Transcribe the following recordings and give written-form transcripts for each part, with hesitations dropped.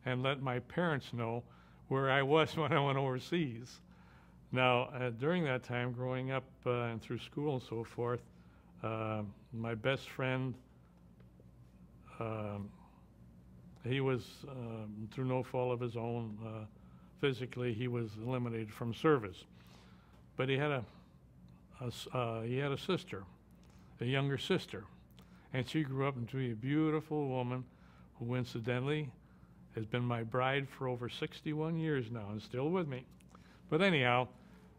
and let my parents know where I was when I went overseas. Now, during that time, growing up and through school and so forth, my best friend, um, he was, through no fault of his own, physically, he was eliminated from service. But he had a sister, a younger sister, and she grew up into a beautiful woman who incidentally has been my bride for over 61 years now and still with me. But anyhow,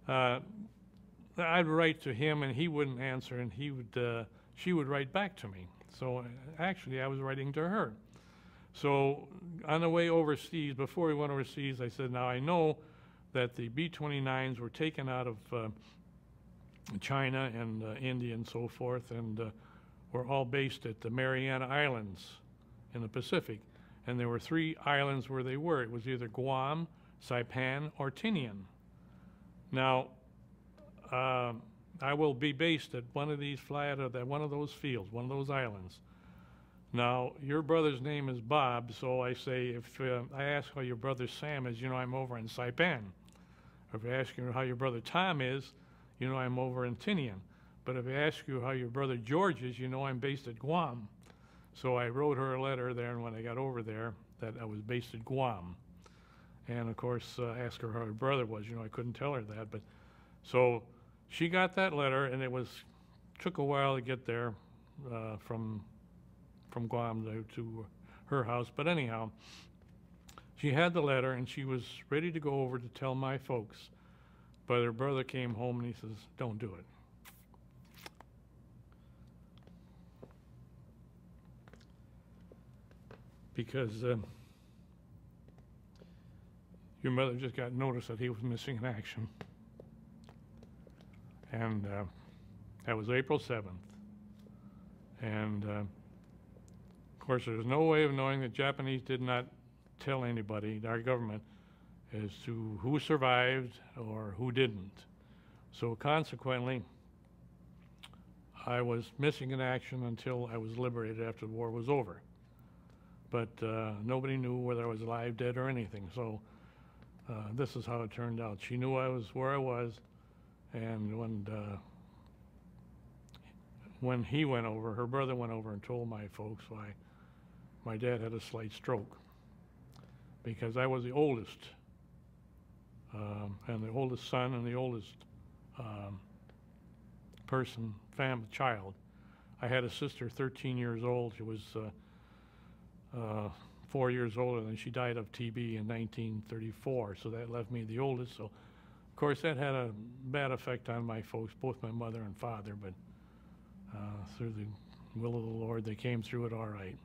I'd write to him and he wouldn't answer, and she would write back to me. So actually, I was writing to her. So on the way overseas, before we went overseas, I said, now I know that the B-29s were taken out of China and India and so forth, and were all based at the Mariana Islands in the Pacific. And there were 3 islands where they were. It was either Guam, Saipan, or Tinian. Now, I will be based at one of these, fly out of one of those fields, one of those islands. Now, your brother's name is Bob, so I say, if I ask how your brother Sam is, you know I'm over in Saipan. If I ask you how your brother Tom is, you know I'm over in Tinian. But if I ask you how your brother George is, you know I'm based at Guam. So I wrote her a letter there, and when I got over there, that I was based at Guam. And of course, asked her how her brother was. You know, I couldn't tell her that. But so she got that letter, and took a while to get there from Guam to her house. But anyhow, she had the letter, and she was ready to go over to tell my folks. But her brother came home, and he says, don't do it. Because your mother just got notice that he was missing in action. And that was April 7th. And of course, there's no way of knowing that Japanese did not tell anybody, our government, as to who survived or who didn't. So consequently, I was missing in action until I was liberated after the war was over. But nobody knew whether I was alive, dead, or anything. So this is how it turned out. She knew I was where I was, and when he went over, her brother went over and told my folks why my dad had a slight stroke, because I was the oldest, and the oldest son and the oldest child. I had a sister, 13 years old. She was 4 years older, and she died of TB in 1934, so that left me the oldest. So, of course, that had a bad effect on my folks, both my mother and father, but through the will of the Lord, they came through it all right.